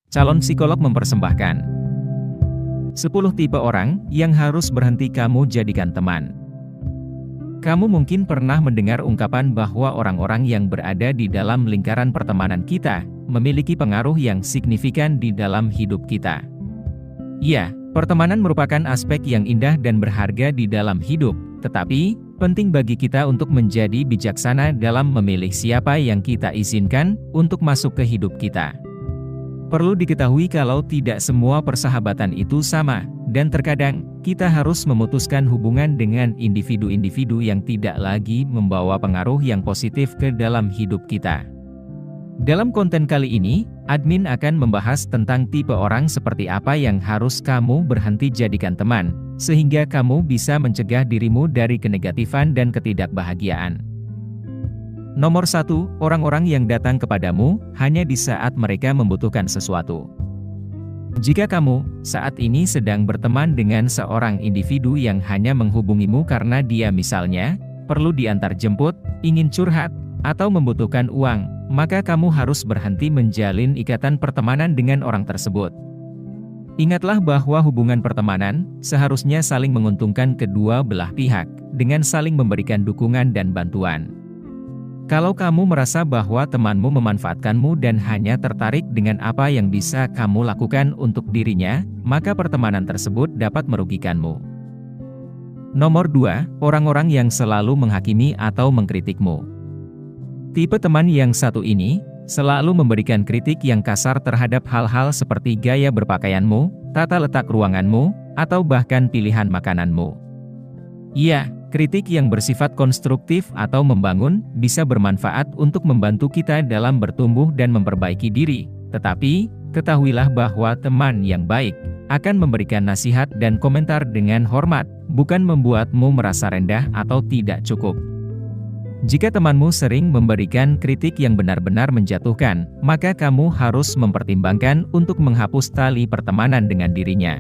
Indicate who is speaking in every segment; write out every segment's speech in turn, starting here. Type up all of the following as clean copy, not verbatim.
Speaker 1: Calon psikolog mempersembahkan 10 tipe orang yang harus berhenti kamu jadikan teman. Kamu mungkin pernah mendengar ungkapan bahwa orang-orang yang berada di dalam lingkaran pertemanan kita memiliki pengaruh yang signifikan di dalam hidup kita. Ya, pertemanan merupakan aspek yang indah dan berharga di dalam hidup, tetapi penting bagi kita untuk menjadi bijaksana dalam memilih siapa yang kita izinkan untuk masuk ke hidup kita. Perlu diketahui kalau tidak semua persahabatan itu sama, dan terkadang kita harus memutuskan hubungan dengan individu-individu yang tidak lagi membawa pengaruh yang positif ke dalam hidup kita. Dalam konten kali ini, admin akan membahas tentang tipe orang seperti apa yang harus kamu berhenti jadikan teman, sehingga kamu bisa mencegah dirimu dari kenegatifan dan ketidakbahagiaan. Nomor 1, orang-orang yang datang kepadamu hanya di saat mereka membutuhkan sesuatu. Jika kamu saat ini sedang berteman dengan seorang individu yang hanya menghubungimu karena dia misalnya perlu diantar jemput, ingin curhat, atau membutuhkan uang, maka kamu harus berhenti menjalin ikatan pertemanan dengan orang tersebut. Ingatlah bahwa hubungan pertemanan seharusnya saling menguntungkan kedua belah pihak, dengan saling memberikan dukungan dan bantuan. Kalau kamu merasa bahwa temanmu memanfaatkanmu dan hanya tertarik dengan apa yang bisa kamu lakukan untuk dirinya, maka pertemanan tersebut dapat merugikanmu. Nomor 2, orang-orang yang selalu menghakimi atau mengkritikmu. Tipe teman yang satu ini selalu memberikan kritik yang kasar terhadap hal-hal seperti gaya berpakaianmu, tata letak ruanganmu, atau bahkan pilihan makananmu. Iya, kritik yang bersifat konstruktif atau membangun bisa bermanfaat untuk membantu kita dalam bertumbuh dan memperbaiki diri. Tetapi, ketahuilah bahwa teman yang baik akan memberikan nasihat dan komentar dengan hormat, bukan membuatmu merasa rendah atau tidak cukup. Jika temanmu sering memberikan kritik yang benar-benar menjatuhkan, maka kamu harus mempertimbangkan untuk menghapus tali pertemanan dengan dirinya.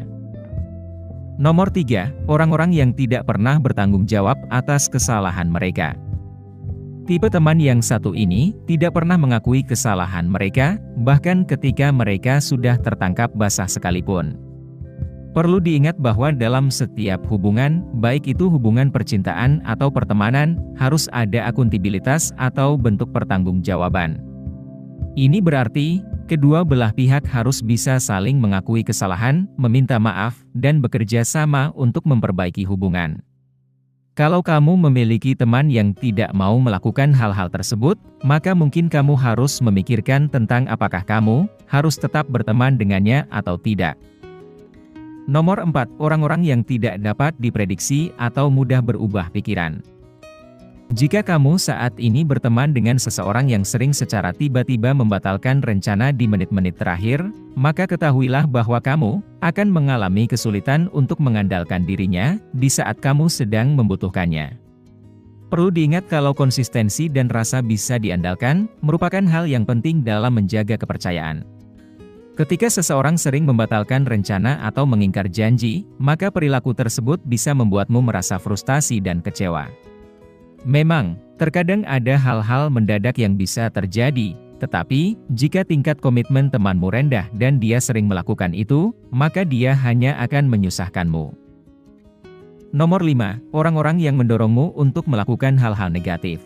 Speaker 1: Nomor 3, orang-orang yang tidak pernah bertanggung jawab atas kesalahan mereka. Tipe teman yang satu ini tidak pernah mengakui kesalahan mereka, bahkan ketika mereka sudah tertangkap basah sekalipun. Perlu diingat bahwa dalam setiap hubungan, baik itu hubungan percintaan atau pertemanan, harus ada akuntabilitas atau bentuk pertanggungjawaban. Ini berarti kedua belah pihak harus bisa saling mengakui kesalahan, meminta maaf, dan bekerja sama untuk memperbaiki hubungan. Kalau kamu memiliki teman yang tidak mau melakukan hal-hal tersebut, maka mungkin kamu harus memikirkan tentang apakah kamu harus tetap berteman dengannya atau tidak. Nomor 4, orang-orang yang tidak dapat diprediksi atau mudah berubah pikiran. Jika kamu saat ini berteman dengan seseorang yang sering secara tiba-tiba membatalkan rencana di menit-menit terakhir, maka ketahuilah bahwa kamu akan mengalami kesulitan untuk mengandalkan dirinya di saat kamu sedang membutuhkannya. Perlu diingat kalau konsistensi dan rasa bisa diandalkan merupakan hal yang penting dalam menjaga kepercayaan. Ketika seseorang sering membatalkan rencana atau mengingkar janji, maka perilaku tersebut bisa membuatmu merasa frustasi dan kecewa. Memang, terkadang ada hal-hal mendadak yang bisa terjadi, tetapi jika tingkat komitmen temanmu rendah dan dia sering melakukan itu, maka dia hanya akan menyusahkanmu. Nomor 5, orang-orang yang mendorongmu untuk melakukan hal-hal negatif.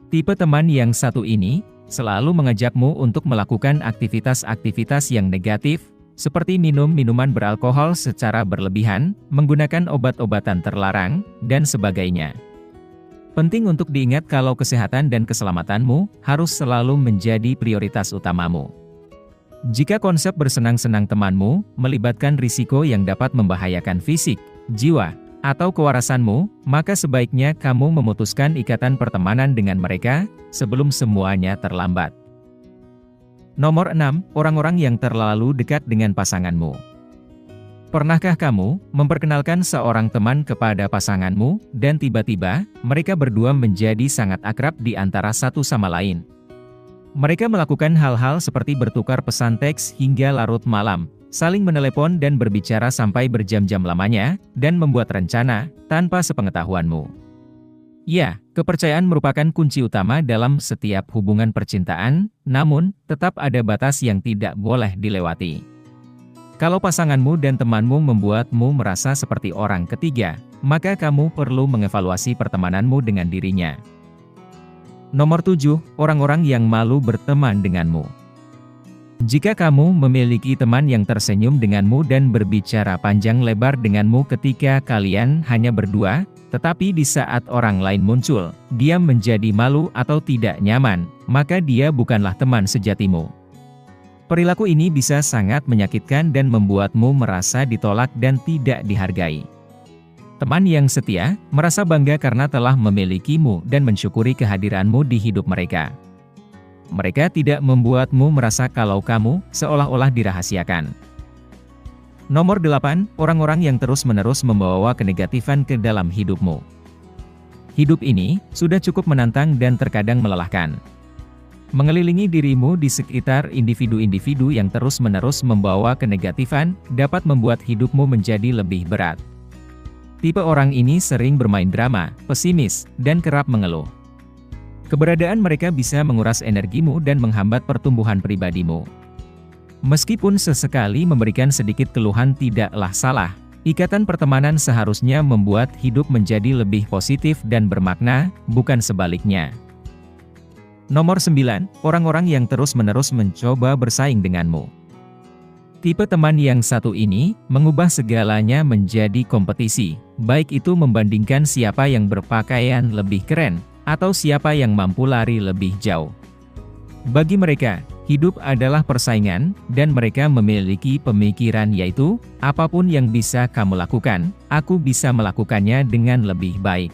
Speaker 1: Tipe teman yang satu ini selalu mengajakmu untuk melakukan aktivitas-aktivitas yang negatif, seperti minum minuman beralkohol secara berlebihan, menggunakan obat-obatan terlarang, dan sebagainya. Penting untuk diingat kalau kesehatan dan keselamatanmu harus selalu menjadi prioritas utamamu. Jika konsep bersenang-senang temanmu melibatkan risiko yang dapat membahayakan fisik, jiwa, atau kewarasanmu, maka sebaiknya kamu memutuskan ikatan pertemanan dengan mereka sebelum semuanya terlambat. Nomor 6, orang-orang yang terlalu dekat dengan pasanganmu. Pernahkah kamu memperkenalkan seorang teman kepada pasanganmu, dan tiba-tiba mereka berdua menjadi sangat akrab di antara satu sama lain? Mereka melakukan hal-hal seperti bertukar pesan teks hingga larut malam, saling menelepon dan berbicara sampai berjam-jam lamanya, dan membuat rencana tanpa sepengetahuanmu. Ya, kepercayaan merupakan kunci utama dalam setiap hubungan percintaan, namun, tetap ada batas yang tidak boleh dilewati. Kalau pasanganmu dan temanmu membuatmu merasa seperti orang ketiga, maka kamu perlu mengevaluasi pertemananmu dengan dirinya. Nomor 7, orang-orang yang malu berteman denganmu. Jika kamu memiliki teman yang tersenyum denganmu dan berbicara panjang lebar denganmu ketika kalian hanya berdua, tetapi di saat orang lain muncul, dia menjadi malu atau tidak nyaman, maka dia bukanlah teman sejatimu. Perilaku ini bisa sangat menyakitkan dan membuatmu merasa ditolak dan tidak dihargai. Teman yang setia, merasa bangga karena telah memilikimu dan mensyukuri kehadiranmu di hidup mereka. Mereka tidak membuatmu merasa kalau kamu seolah-olah dirahasiakan. Nomor 8, orang-orang yang terus-menerus membawa kenegatifan ke dalam hidupmu. Hidup ini sudah cukup menantang dan terkadang melelahkan. Mengelilingi dirimu di sekitar individu-individu yang terus-menerus membawa kenegatifan dapat membuat hidupmu menjadi lebih berat. Tipe orang ini sering bermain drama, pesimis, dan kerap mengeluh. Keberadaan mereka bisa menguras energimu dan menghambat pertumbuhan pribadimu. Meskipun sesekali memberikan sedikit keluhan tidaklah salah, ikatan pertemanan seharusnya membuat hidup menjadi lebih positif dan bermakna, bukan sebaliknya. Nomor 9, orang-orang yang terus-menerus mencoba bersaing denganmu. Tipe teman yang satu ini mengubah segalanya menjadi kompetisi, baik itu membandingkan siapa yang berpakaian lebih keren, atau siapa yang mampu lari lebih jauh. Bagi mereka, hidup adalah persaingan, dan mereka memiliki pemikiran yaitu, apapun yang bisa kamu lakukan, aku bisa melakukannya dengan lebih baik.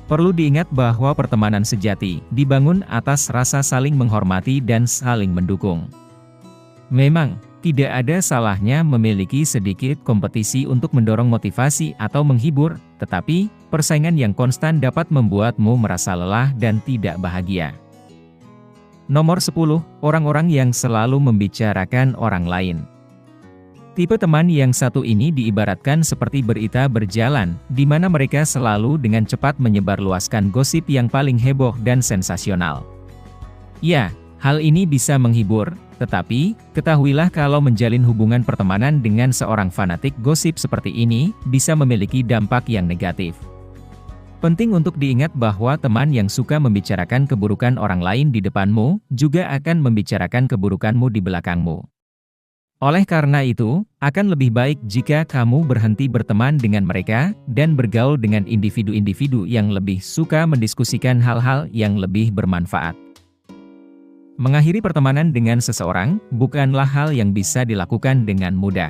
Speaker 1: Perlu diingat bahwa pertemanan sejati dibangun atas rasa saling menghormati dan saling mendukung. Memang, tidak ada salahnya memiliki sedikit kompetisi untuk mendorong motivasi atau menghibur, tetapi, persaingan yang konstan dapat membuatmu merasa lelah dan tidak bahagia. Nomor 10, orang-orang yang selalu membicarakan orang lain. Tipe teman yang satu ini diibaratkan seperti berita berjalan, di mana mereka selalu dengan cepat menyebarluaskan gosip yang paling heboh dan sensasional. Ya, hal ini bisa menghibur, tetapi, ketahuilah kalau menjalin hubungan pertemanan dengan seorang fanatik gosip seperti ini, bisa memiliki dampak yang negatif. Penting untuk diingat bahwa teman yang suka membicarakan keburukan orang lain di depanmu, juga akan membicarakan keburukanmu di belakangmu. Oleh karena itu, akan lebih baik jika kamu berhenti berteman dengan mereka, dan bergaul dengan individu-individu yang lebih suka mendiskusikan hal-hal yang lebih bermanfaat. Mengakhiri pertemanan dengan seseorang, bukanlah hal yang bisa dilakukan dengan mudah.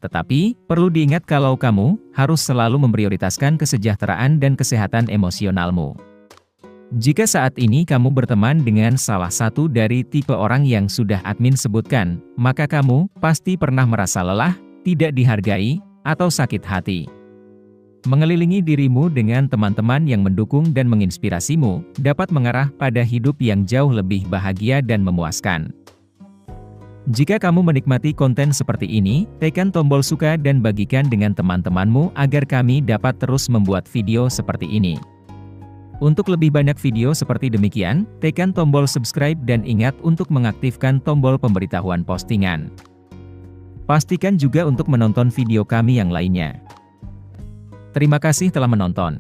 Speaker 1: Tetapi, perlu diingat kalau kamu harus selalu memprioritaskan kesejahteraan dan kesehatan emosionalmu. Jika saat ini kamu berteman dengan salah satu dari tipe orang yang sudah admin sebutkan, maka kamu pasti pernah merasa lelah, tidak dihargai, atau sakit hati. Mengelilingi dirimu dengan teman-teman yang mendukung dan menginspirasimu, dapat mengarah pada hidup yang jauh lebih bahagia dan memuaskan. Jika kamu menikmati konten seperti ini, tekan tombol suka dan bagikan dengan teman-temanmu agar kami dapat terus membuat video seperti ini. Untuk lebih banyak video seperti demikian, tekan tombol subscribe dan ingat untuk mengaktifkan tombol pemberitahuan postingan. Pastikan juga untuk menonton video kami yang lainnya. Terima kasih telah menonton.